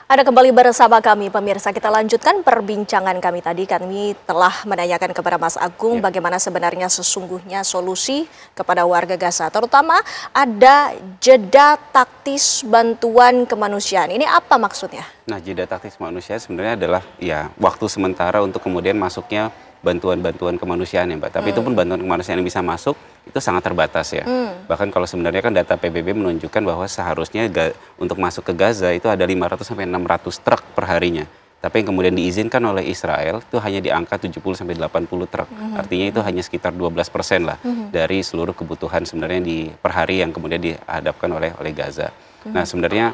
Ada kembali bersama kami, pemirsa. Kita lanjutkan perbincangan kami tadi. Kami telah menanyakan kepada Mas Agung bagaimana sebenarnya sesungguhnya solusi kepada warga Gaza. Terutama ada jeda taktis bantuan kemanusiaan. Ini apa maksudnya? Nah, jeda taktis manusia sebenarnya adalah ya waktu sementara untuk kemudian masuknya bantuan-bantuan kemanusiaan ya Mbak. Tapi itu pun bantuan kemanusiaan yang bisa masuk itu sangat terbatas ya. Bahkan kalau sebenarnya kan data PBB menunjukkan bahwa seharusnya untuk masuk ke Gaza itu ada 500 sampai 600 truk per harinya. Tapi yang kemudian diizinkan oleh Israel itu hanya di angka 70 sampai 80 truk. Artinya itu hanya sekitar 12% lah dari seluruh kebutuhan sebenarnya di per hari yang kemudian dihadapkan oleh Gaza. Nah, sebenarnya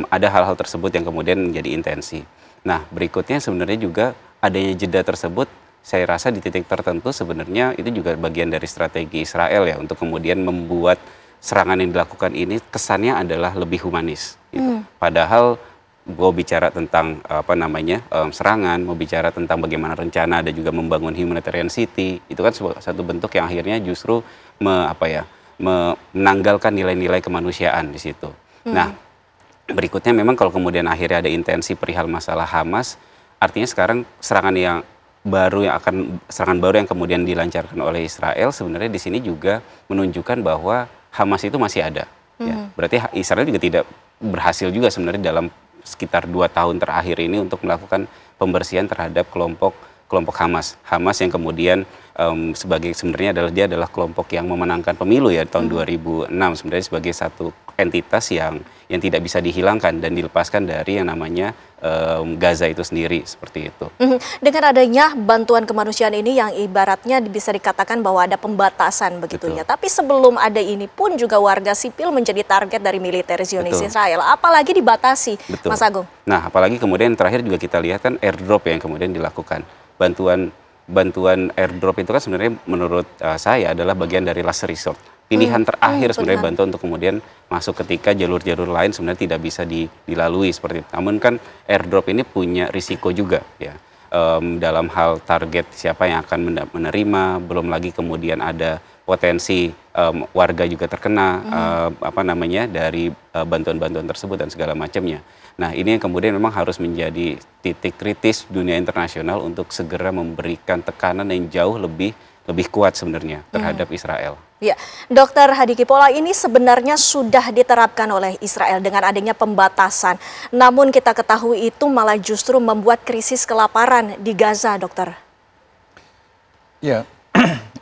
ada hal-hal tersebut yang kemudian menjadi intensi. Nah, berikutnya sebenarnya juga adanya jeda tersebut, saya rasa di titik tertentu sebenarnya itu juga bagian dari strategi Israel ya untuk kemudian membuat serangan yang dilakukan ini kesannya adalah lebih humanis. Gitu. Padahal mau bicara tentang serangan, mau bicara tentang bagaimana rencana ada juga membangun humanitarian city, itu kan satu bentuk yang akhirnya justru menanggalkan nilai-nilai kemanusiaan di situ. Nah, berikutnya memang kalau kemudian akhirnya ada intensi perihal masalah Hamas, artinya sekarang serangan baru yang kemudian dilancarkan oleh Israel sebenarnya di sini juga menunjukkan bahwa Hamas itu masih ada. Ya. Berarti Israel juga tidak berhasil juga sebenarnya dalam sekitar 2 tahun terakhir ini untuk melakukan pembersihan terhadap kelompok Hamas. Hamas yang kemudian sebenarnya dia adalah kelompok yang memenangkan pemilu ya tahun 2006 sebenarnya sebagai satu entitas yang tidak bisa dihilangkan dan dilepaskan dari yang namanya Gaza itu sendiri seperti itu. Dengan adanya bantuan kemanusiaan ini yang ibaratnya bisa dikatakan bahwa ada pembatasan begitunya. Tapi sebelum ada ini pun juga warga sipil menjadi target dari militer Zionis Israel. Apalagi dibatasi, Mas Agung. Nah, apalagi kemudian terakhir juga kita lihat kan airdrop yang kemudian dilakukan. Bantuan airdrop itu kan sebenarnya menurut saya adalah bagian dari last resort. Pilihan terakhir sebenarnya bantuan untuk kemudian masuk ketika jalur-jalur lain sebenarnya tidak bisa dilalui seperti itu. Namun kan airdrop ini punya risiko juga ya. Dalam hal target siapa yang akan menerima, belum lagi kemudian ada potensi warga juga terkena dari bantuan-bantuan tersebut dan segala macamnya. Nah, ini yang kemudian memang harus menjadi titik kritis dunia internasional untuk segera memberikan tekanan yang jauh lebih kuat sebenarnya terhadap Israel. Ya, Dr. Hadi Kipola, ini sebenarnya sudah diterapkan oleh Israel dengan adanya pembatasan. Namun kita ketahui itu malah justru membuat krisis kelaparan di Gaza, Dokter. Ya,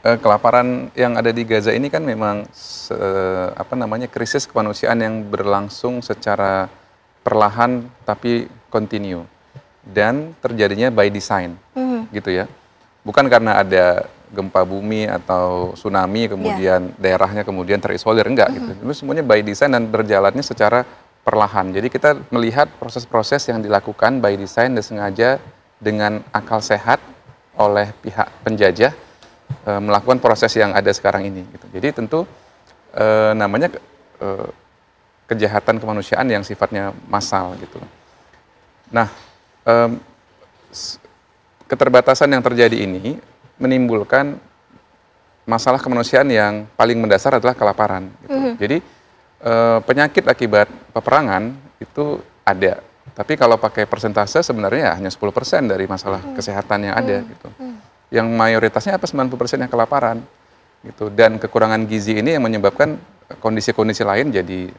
kelaparan yang ada di Gaza ini kan memang krisis kemanusiaan yang berlangsung secara perlahan tapi kontinu dan terjadinya by design, gitu ya. Bukan karena ada gempa bumi atau tsunami kemudian daerahnya kemudian terisolir, enggak gitu. Itu semuanya by design dan berjalannya secara perlahan. Jadi kita melihat proses-proses yang dilakukan by design dan sengaja dengan akal sehat oleh pihak penjajah melakukan proses yang ada sekarang ini gitu. Jadi tentu namanya kejahatan kemanusiaan yang sifatnya massal gitu. Nah, keterbatasan yang terjadi ini menimbulkan masalah kemanusiaan yang paling mendasar adalah kelaparan. Gitu. Jadi penyakit akibat peperangan itu ada, tapi kalau pakai persentase sebenarnya hanya 10% dari masalah kesehatan yang ada. Gitu. Yang mayoritasnya 90% yang kelaparan. Gitu. Dan kekurangan gizi ini yang menyebabkan kondisi-kondisi lain jadi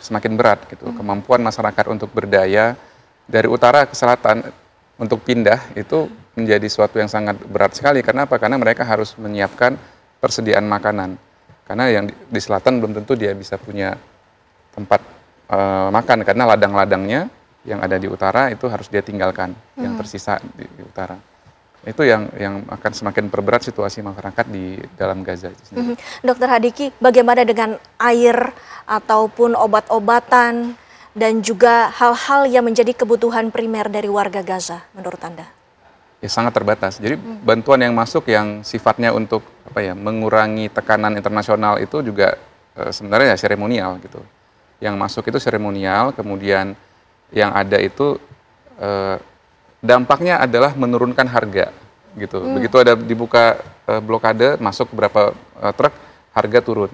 semakin berat. Gitu. Kemampuan masyarakat untuk berdaya dari utara ke selatan untuk pindah itu menjadi suatu yang sangat berat sekali. Karena apa? Karena mereka harus menyiapkan persediaan makanan. Karena yang di selatan belum tentu dia bisa punya tempat makan. Karena ladang-ladangnya yang ada di utara itu harus dia tinggalkan, yang tersisa di utara. Itu yang akan semakin perberat situasi masyarakat di dalam Gaza. Dokter Hadiki, bagaimana dengan air ataupun obat-obatan dan juga hal-hal yang menjadi kebutuhan primer dari warga Gaza menurut Anda? Ya, sangat terbatas. Jadi bantuan yang masuk yang sifatnya untuk mengurangi tekanan internasional itu juga sebenarnya seremonial gitu. Yang masuk itu seremonial, kemudian yang ada itu dampaknya adalah menurunkan harga gitu. Begitu ada dibuka blokade, masuk beberapa truk, harga turun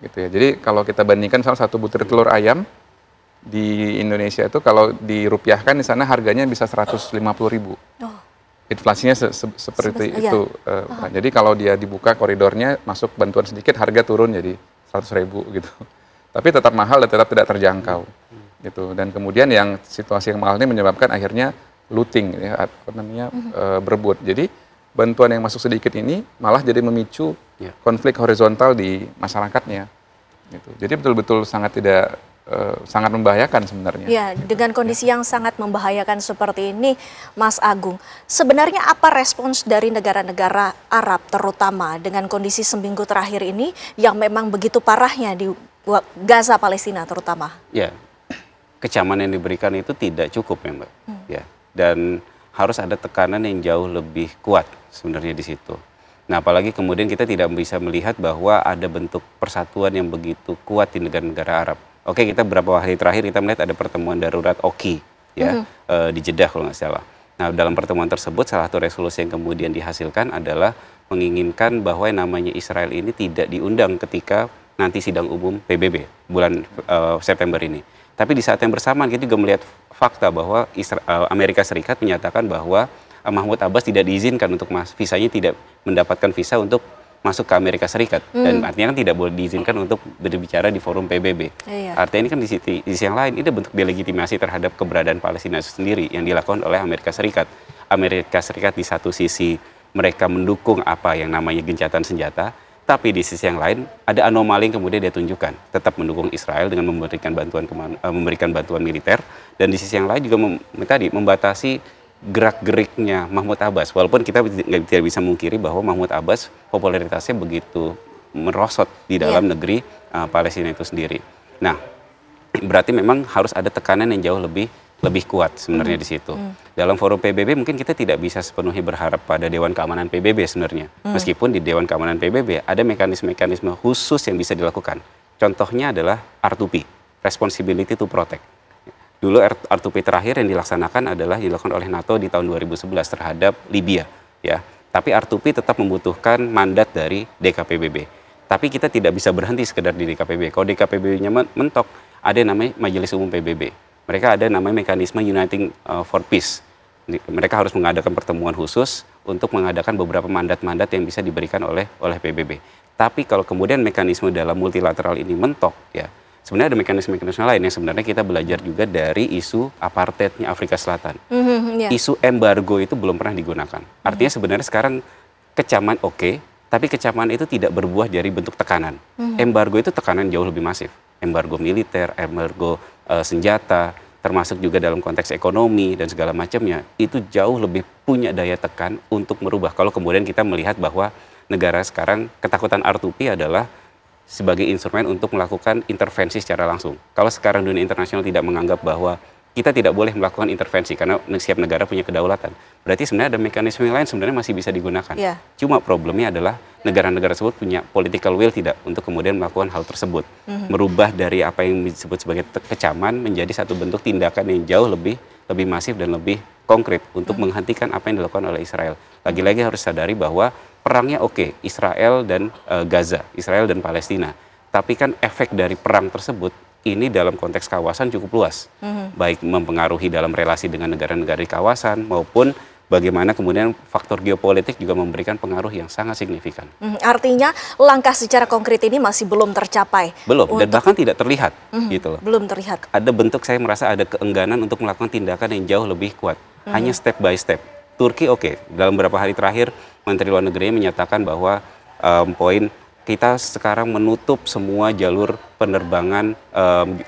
gitu ya. Jadi kalau kita bandingkan salah satu butir telur ayam di Indonesia itu kalau dirupiahkan di sana harganya bisa 150.000. Oh. Inflasinya seperti itu. Jadi kalau dia dibuka koridornya, masuk bantuan sedikit, harga turun jadi 100.000 gitu. Tapi tetap mahal dan tetap tidak terjangkau. Gitu. Dan kemudian yang situasi yang mahal ini menyebabkan akhirnya looting, ya, berebut. Jadi bantuan yang masuk sedikit ini malah jadi memicu konflik horizontal di masyarakatnya. Gitu. Jadi betul-betul sangat membahayakan sebenarnya. Ya, dengan kondisi yang sangat membahayakan seperti ini, Mas Agung, sebenarnya apa respons dari negara-negara Arab terutama dengan kondisi seminggu terakhir ini yang memang begitu parahnya di Gaza, Palestina terutama? Ya, kecaman yang diberikan itu tidak cukup ya Mbak. Ya, dan harus ada tekanan yang jauh lebih kuat sebenarnya di situ. Nah, apalagi kemudian kita tidak bisa melihat bahwa ada bentuk persatuan yang begitu kuat di negara-negara Arab. Oke, kita beberapa hari terakhir kita melihat ada pertemuan darurat OKI ya di Jeddah kalau nggak salah. Nah, dalam pertemuan tersebut salah satu resolusi yang kemudian dihasilkan adalah menginginkan bahwa yang namanya Israel ini tidak diundang ketika nanti sidang umum PBB bulan September ini. Tapi di saat yang bersamaan kita juga melihat fakta bahwa Amerika Serikat menyatakan bahwa Mahmud Abbas tidak diizinkan untuk visanya tidak mendapatkan visa untuk masuk ke Amerika Serikat dan artinya kan tidak boleh diizinkan untuk berbicara di forum PBB. Artinya ini kan di sisi yang lain ini bentuk delegitimasi terhadap keberadaan Palestina sendiri yang dilakukan oleh Amerika Serikat. Amerika Serikat di satu sisi mereka mendukung apa yang namanya gencatan senjata, tapi di sisi yang lain ada anomali yang kemudian dia tunjukkan, tetap mendukung Israel dengan memberikan bantuan militer, dan di sisi yang lain juga membatasi gerak-geriknya Mahmud Abbas. Walaupun kita tidak bisa mungkiri bahwa Mahmud Abbas popularitasnya begitu merosot di dalam negeri Palestina itu sendiri. Nah, berarti memang harus ada tekanan yang jauh lebih kuat sebenarnya di situ. Dalam forum PBB mungkin kita tidak bisa sepenuhnya berharap pada Dewan Keamanan PBB sebenarnya. Meskipun di Dewan Keamanan PBB ada mekanisme-mekanisme khusus yang bisa dilakukan. Contohnya adalah R2P, Responsibility to Protect. Dulu R2P terakhir yang dilaksanakan oleh NATO di tahun 2011 terhadap Libya, ya. Tapi R2P tetap membutuhkan mandat dari DKPBB. Tapi kita tidak bisa berhenti sekedar di DKPBB. Kalau DKPBB-nya mentok, ada yang namanya Majelis Umum PBB. Mereka ada namanya mekanisme Uniting for Peace. Mereka harus mengadakan pertemuan khusus untuk mengadakan beberapa mandat-mandat yang bisa diberikan oleh PBB. Tapi kalau kemudian mekanisme dalam multilateral ini mentok, ya. Sebenarnya ada mekanisme-mekanisme lain yang sebenarnya kita belajar juga dari isu apartheidnya Afrika Selatan. Isu embargo itu belum pernah digunakan. Artinya sebenarnya sekarang kecaman oke, tapi kecaman itu tidak berbuah dari bentuk tekanan. Embargo itu tekanan jauh lebih masif. Embargo militer, embargo senjata, termasuk juga dalam konteks ekonomi dan segala macamnya, itu jauh lebih punya daya tekan untuk merubah. Kalau kemudian kita melihat bahwa negara sekarang ketakutan R2P adalah sebagai instrumen untuk melakukan intervensi secara langsung. Kalau sekarang dunia internasional tidak menganggap bahwa kita tidak boleh melakukan intervensi karena setiap negara punya kedaulatan, berarti sebenarnya ada mekanisme yang lain sebenarnya masih bisa digunakan. Cuma problemnya adalah negara-negara tersebut punya political will tidak untuk kemudian melakukan hal tersebut. Merubah dari apa yang disebut sebagai kecaman menjadi satu bentuk tindakan yang jauh lebih masif dan lebih konkret untuk menghentikan apa yang dilakukan oleh Israel. Lagi-lagi harus sadari bahwa perangnya oke, Israel dan Gaza, Israel dan Palestina. Tapi kan efek dari perang tersebut ini dalam konteks kawasan cukup luas. Baik mempengaruhi dalam relasi dengan negara-negara di kawasan maupun bagaimana kemudian faktor geopolitik juga memberikan pengaruh yang sangat signifikan. Artinya langkah secara konkret ini masih belum tercapai. Belum, dan bahkan tidak terlihat. Gitu loh. Belum terlihat. Ada bentuk saya merasa ada keengganan untuk melakukan tindakan yang jauh lebih kuat. Hanya step by step. Turki oke, dalam beberapa hari terakhir Menteri Luar Negeri menyatakan bahwa poin kita sekarang menutup semua jalur penerbangan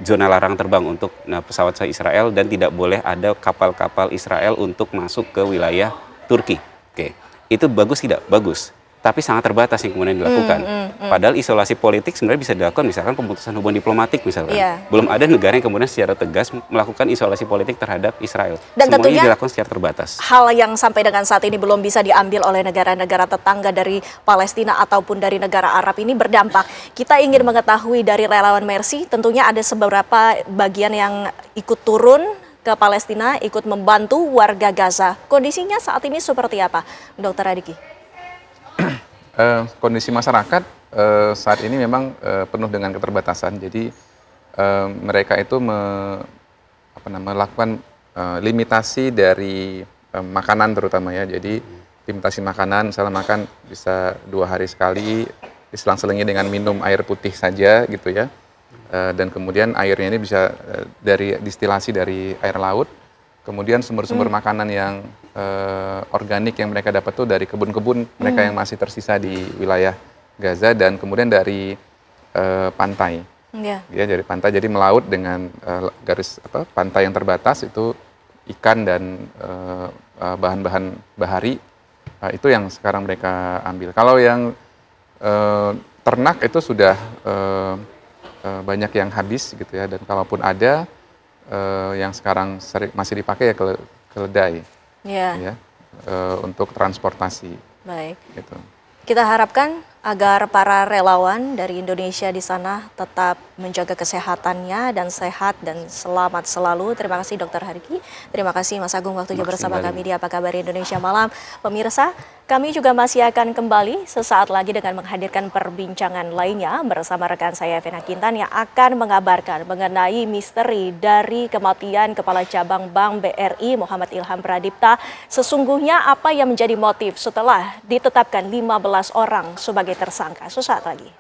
zona larang terbang untuk pesawat Israel dan tidak boleh ada kapal-kapal Israel untuk masuk ke wilayah Turki. Oke, itu bagus tidak? Bagus. Tapi sangat terbatas yang kemudian dilakukan. Padahal isolasi politik sebenarnya bisa dilakukan, misalkan pemutusan hubungan diplomatik misalkan. Belum ada negara yang kemudian secara tegas melakukan isolasi politik terhadap Israel. Dan semuanya dilakukan secara terbatas. Hal yang sampai dengan saat ini belum bisa diambil oleh negara-negara tetangga dari Palestina ataupun dari negara Arab ini berdampak. Kita ingin mengetahui dari relawan Mercy, tentunya ada beberapa bagian yang ikut turun ke Palestina, ikut membantu warga Gaza. Kondisinya saat ini seperti apa, Dr. Adiki? Kondisi masyarakat saat ini memang penuh dengan keterbatasan. Jadi mereka itu melakukan limitasi dari makanan terutama ya. Jadi limitasi makanan, misalnya makan bisa 2 hari sekali, diselang-selingi dengan minum air putih saja gitu ya. Dan kemudian airnya ini bisa dari distilasi dari air laut. Kemudian sumber-sumber makanan yang organik yang mereka dapat tuh dari kebun-kebun mereka yang masih tersisa di wilayah Gaza, dan kemudian dari pantai. Ya, dari pantai, jadi melaut dengan garis pantai yang terbatas itu ikan dan bahan-bahan bahari, itu yang sekarang mereka ambil. Kalau yang ternak itu sudah banyak yang habis gitu ya, dan kalaupun ada yang sekarang masih dipakai ya keledai ya, untuk transportasi. Baik. Gitu. Kita harapkan agar para relawan dari Indonesia di sana tetap menjaga kesehatannya dan sehat dan selamat selalu. Terima kasih Dr. Hariki. Terima kasih Mas Agung waktunya bersama kami di Apa Kabar Indonesia Malam. Pemirsa, kami juga masih akan kembali sesaat lagi dengan menghadirkan perbincangan lainnya bersama rekan saya Vena Kintan yang akan mengabarkan mengenai misteri dari kematian Kepala Cabang Bank BRI Muhammad Ilham Pradipta. Sesungguhnya apa yang menjadi motif setelah ditetapkan 15 orang sebagai tersangka. Sesaat lagi.